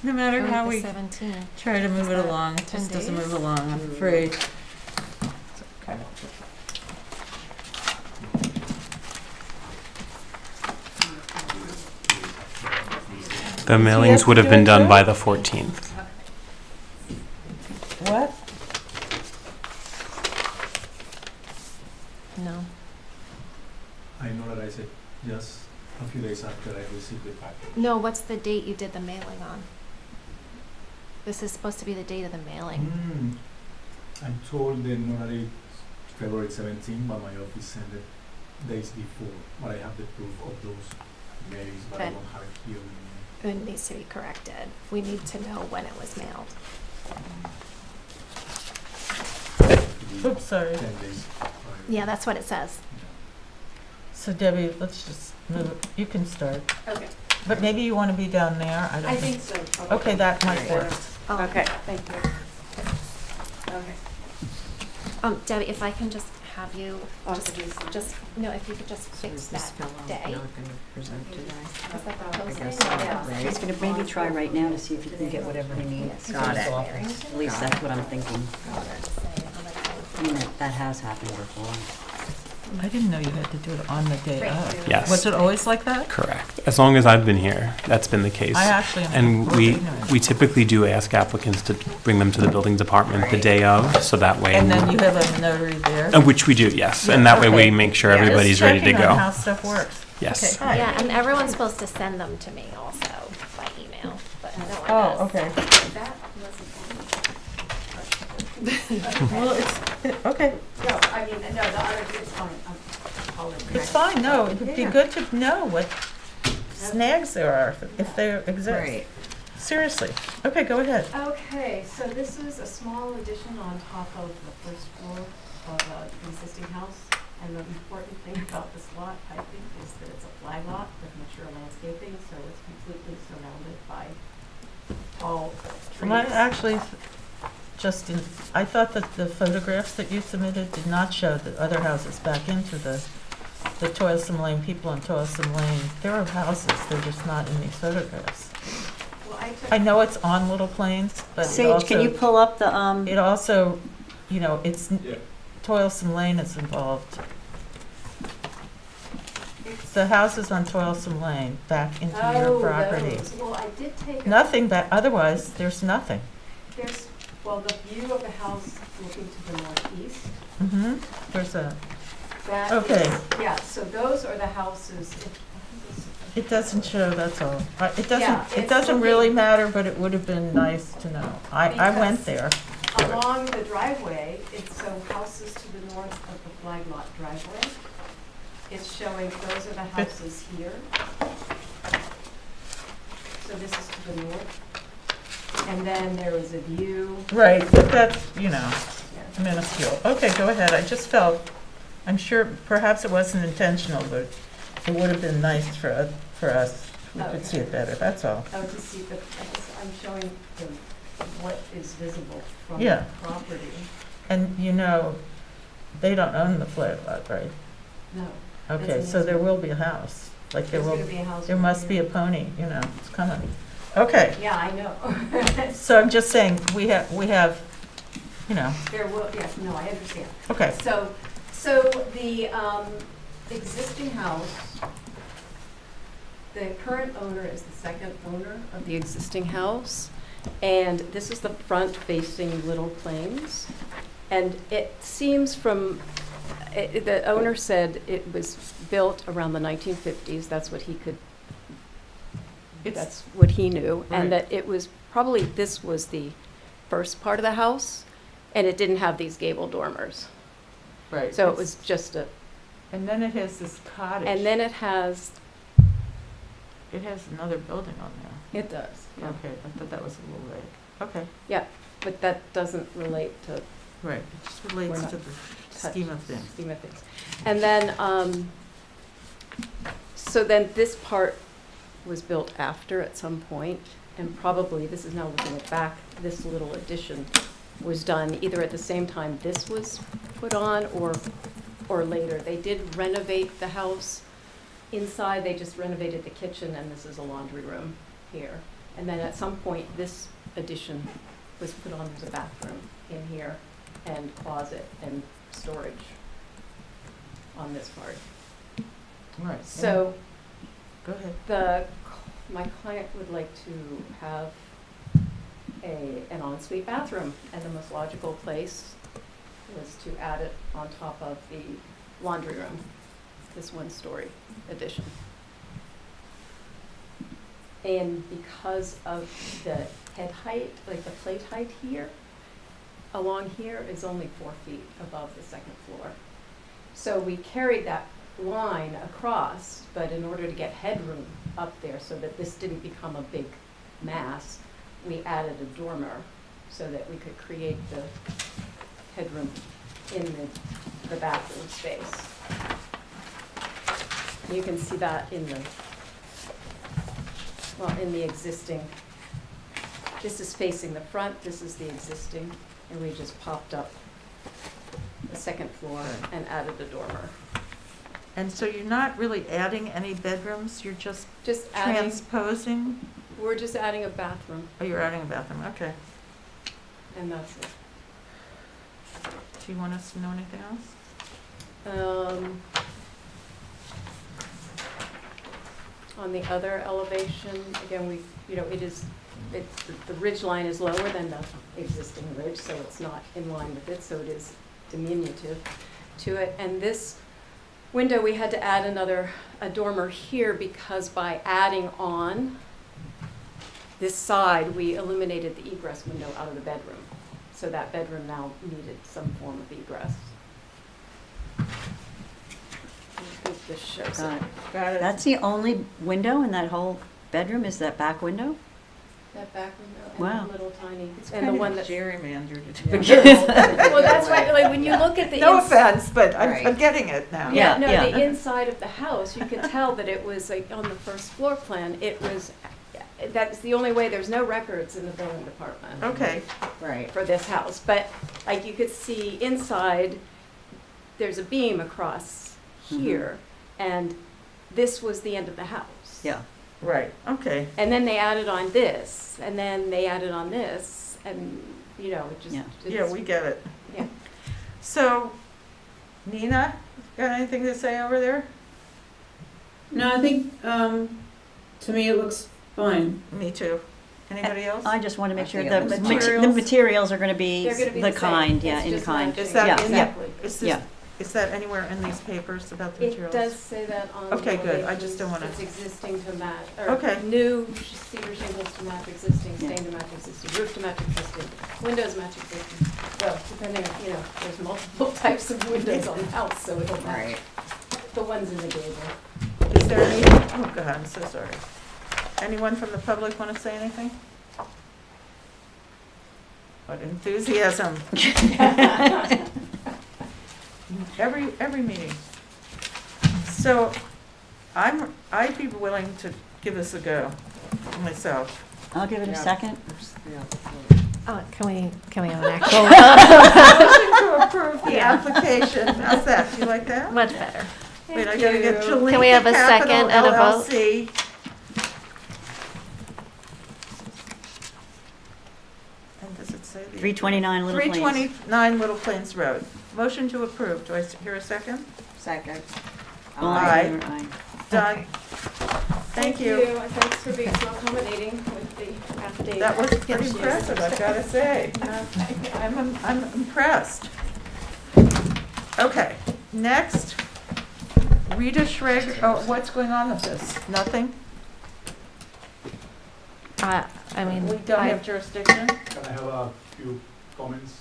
No matter how we 17. try to move it that along, it 10 just doesn't days? move along, I'm afraid. The mailings would have been done by the 14th. What? No. I know that I said just a few days after I received the package. No, what's the date you did the mailing on? This is supposed to be the date of the mailing. I told the notary February 17, but my office sent it days before. But I have the proof of those mailings, but I Okay. don't have it here with me. It needs to be corrected. We need to know when it was mailed. Oops, sorry. 10 days. Yeah, that's what it says. So Debbie, let's just move, you can start. Okay. But maybe you want to be down there, I don't think. so. Okay, that might work. Okay, thank you. Okay. Debbie, if I can just have you, Just- just, no, if you could just fix that day. Not gonna present today. Is that the I posting? guess so, Yeah. right? He's gonna maybe try right now to see if he can get whatever he needs. Got it. At least that's what I'm thinking. Got it. I mean, that has happened before. I didn't know you had to do it on the day of. Yes. Was it always like that? Correct. As long as I've been here, that's been the case. I actually am. And we typically do ask applicants to bring them to the building department the day of, so that way. And then you have a notary there? Which we do, yes. And that way we Okay. make sure Yeah, everybody's just ready to checking on go. how stuff works. Yes. Okay, hi. Yeah, and everyone's supposed to send them to me also by email, but no one Oh, does. okay. That wasn't Well, okay. No, I mean, no, the other, it's fine. It's fine, no, it would be good to know what snags there are, if they exist. Right. Seriously. Okay, go ahead. Okay, so this is a small addition on top of the first floor of an existing house. And the important thing about this lot, I think, is that it's a flag lot with mature landscaping, so it's completely surrounded by tall trees. Well, I actually, I thought that the photographs that you submitted did not show the other houses back into the Toilsome Lane, people in Toilsome Lane. There are houses, they're just not in these photographs. Well, I know it's on Little Plains, but it Sage, can you also, pull up the, it also, you know, it's, Toilsome Lane is involved. The houses on Toilsome Lane back into your property. Those. Well, I did take Nothing back, otherwise, there's nothing. There's, well, the view of the house looking to the northeast. Mm-hmm, there's a, That Okay. is- Yeah, so those are the houses. it doesn't show, that's all. It Yeah, doesn't, it it's doesn't looking- really matter, but it would have been nice to know. I went there. Along the driveway, it's so houses to the north of the flag lot driveway. It's showing, those are the houses here. So this is to the north. And then there is a view. Right, but that's, you know, Yeah. minuscule. Okay, go ahead. I just felt, I'm sure, perhaps it wasn't intentional, but it would have been nice for us, if we could see it better, that's all. Oh, to see the, I guess I'm showing what is visible from Yeah. the property. And you know, they don't own the flag lot, right? No. Okay, It's so an there will be a house, like there There's will, gonna be a house there over must be here. a pony, you know, it's coming. Okay, Yeah, I know. so I'm just saying, we have, you know, There will, yes, no, I understand. okay. So the existing house, the current owner is the second owner of the existing house. And this is the front facing Little Plains. And it seems from, the owner said it was built around the 1950s. That's what he could, that's what he knew. Right. And that it was, probably this was the first part of the house. And it didn't have these gable dormers. Right. So it was just a, And then it has this cottage. and then it has, It has another building on there. it does, yeah. Okay, I thought that was a little vague. Okay, But that doesn't relate to right, it just We're relates not to the scheme of things. scheme of things. And then, so then this part was built after at some point, and probably, this is now looking at back, this little addition was done either at the same time this was put on or later. They did renovate the house. Inside, they just renovated the kitchen, and this is a laundry room here. And then at some point, this addition was put on as a bathroom in here, and closet and storage on this part. Right. So Go ahead. my client would like to have an ensuite bathroom, and the most logical place was to add it on top of the laundry room, this one-story addition. And because of the head height, like the plate height here, along here is only 4 feet above the second floor. So we carried that line across, but in order to get headroom up there so that this didn't become a big mass, we added a dormer so that we could create the headroom in the bathroom space. You can see that in the existing. This is facing the front, this is the existing, and we just popped up the second floor and added a dormer. And so you're not really adding any bedrooms, you're just Adding, transposing? we're just adding a bathroom, Oh, you're adding a bathroom, okay. and that's it. Do you want us to know anything else? On the other elevation, again, the ridge line is lower than the existing ridge, so it's not in line with it, so it is diminutive to it. And this window, we had to add a dormer here because by adding on this side, we eliminated the egress window out of the bedroom. So that bedroom now needed some form of egress. I think this shows it. Got it. That's the only window in that whole bedroom, is that back window? That back window and Wow. the little tiny, It's and kind the of one that's gerrymandered. well, that's right. Like when you look at the No ins- offense, but I'm Right. getting it now. Yeah. no, the inside of the house, you could tell that it was like on the first floor plan. It was. That's the only way. There's no records in the building department. Okay. Right. For this house, but like you could see inside, there's a beam across here, and this was the end of the house. Yeah. Right, okay. And then they added on this, and then they added on this, and it just. Yeah. Yeah, we get it. Yeah. So, Nina, got anything to say over there? No, I think, to me, it looks fine. Me too. Anybody else? I just want to make I sure think the, it looks fine. the materials are going to be They're gonna be the the same. kind, yeah, It's in just kind. matching. Is that Yeah, in yeah. Exactly. Is this, Yeah. is that anywhere in these papers about the materials? It does say that on. Okay, the good. I just don't wanna- It's existing to match, or Okay. new cedar shingles to match existing, Yeah. stain to match existing, roof to match existing, windows match existing. Well, depending on, there's multiple types of windows on the house, so it'll match Right. the ones in the gable. Is there any, oh God, I'm so sorry. Anyone from the public want to say anything? What enthusiasm. Every meeting. So I'd be willing to give this a go myself. I'll give it a second. Can we have an actual? Motion to approve the application. How's that? Do you like that? Much better. Wait, I gotta get you. Jalika Can we have a Capital second and a vote? LLC. And does it say the? 329 Little Plains. 329 Little Plains Road. Motion to approve. Do I hear a second? Second. All in Aye. favor? Aye. Done. Thank you. And thanks for being so accommodating with the affidavit. That was pretty impressive, I've gotta say. I'm impressed. Okay, next, Rita Schrager, oh, what's going on with this? Nothing? I mean, We don't have jurisdiction? Can I have a few comments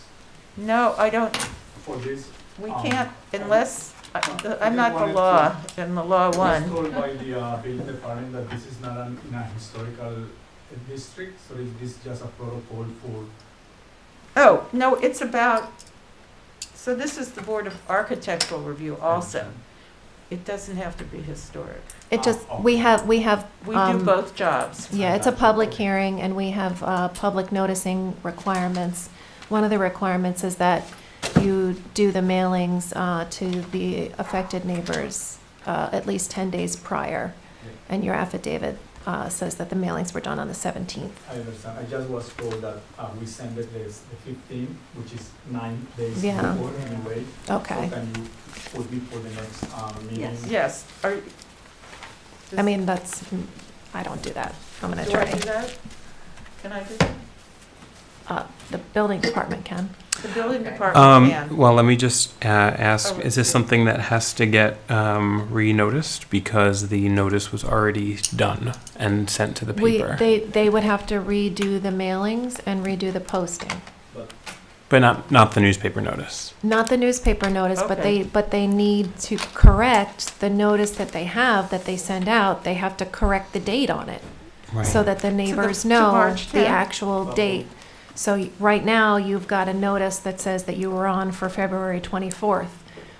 No, I don't, for this? we can't unless, I'm not the law, and the law I was won. told by the building department that this is not in a historical district, so is this just a protocol for? Oh, no, it's about, so this is the Board of Architectural Review also. It doesn't have to be historic. it just, Oh. we have, We do both jobs. yeah, it's a public hearing and we have public noticing requirements. One of the requirements is that you do the mailings to the affected neighbors at least 10 days prior. And your affidavit says that the mailings were done on the 17th. I understand. I just was told that we send it the 15th, which is 9 days Yeah. before anyway. Okay. So can you put me for the next meeting? Yes. Yes. I mean, I don't do that. I'm an Do I attorney. do that? Can I do that? The building department can. The building department can. Well, let me just ask, Oh, is this something that has to get re-noticed because the notice was already done and sent to the paper? They would have to redo the mailings and redo the posting. But not the newspaper notice. Not the newspaper notice, Okay. but they need to correct the notice that they have, that they send out. They have to correct the date on it so that the neighbors to know March the 10th? actual date. So right now, you've got a notice that says that you were on for February 24th.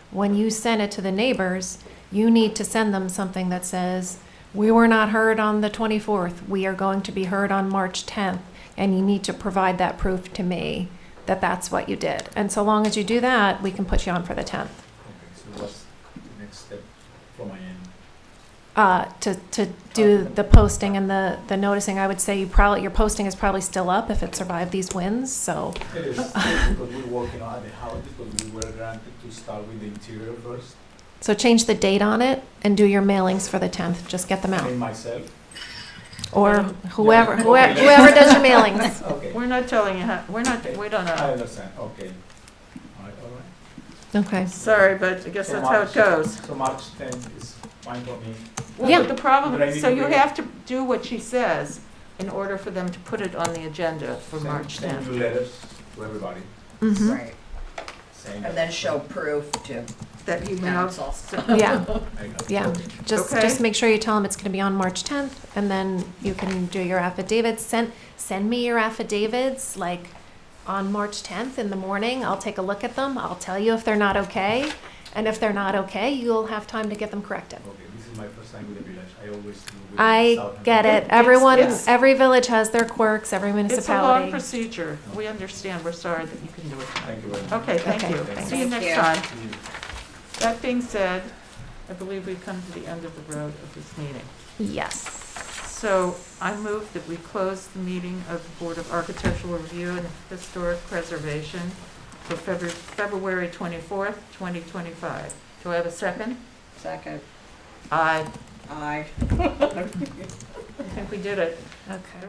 When you send it to the neighbors, you need to send them something that says, we were not heard on the 24th. We are going to be heard on March 10th. And you need to provide that proof to me that that's what you did. And so long as you do that, we can put you on for the 10th. Okay, so what's the next step from my end? to do the posting and the noticing. I would say your posting is probably still up if it survived these winds, so. It is, because we're working on the house, because we were granted to start with the interior first. So change the date on it and do your mailings for the 10th. Just get them out. And myself. Or whoever does your mailings. Okay. We're not telling you how, we don't I know. understand, okay. All right. Okay. Sorry, but I guess So that's how it goes. So March 10th is fine for me. Well, Yeah. but the problem, But I need so to you bring- have to do what she says in order for them to put it on the agenda for March Send 10th. you letters to everybody, Mhm. Right, saying. and then show proof to That you mailed. council. Yeah, I got it. yeah. Okay. Just make sure you tell them it's going to be on March 10th, and then you can do your affidavits. Send me your affidavits, like, on March 10th in the morning. I'll take a look at them. I'll tell you if they're not okay. And if they're not okay, you'll have time to get them corrected. Okay, this is my first time with the village, I always do with I Southampton. get it. It's- Every village has their quirks, every It's a long municipality. procedure. We understand. We're sorry that you couldn't do it tonight. Thank you very much. Okay, thank Okay, you. thanks. See you Thank next you. time. That being said, I believe we've come to the end of the road of this meeting. Yes. So I move that we close the meeting of the Board of Architectural Review and Historic Preservation for February 24th, 2025. Do I have a second? Second. Aye. Aye. I think we did it. Okay.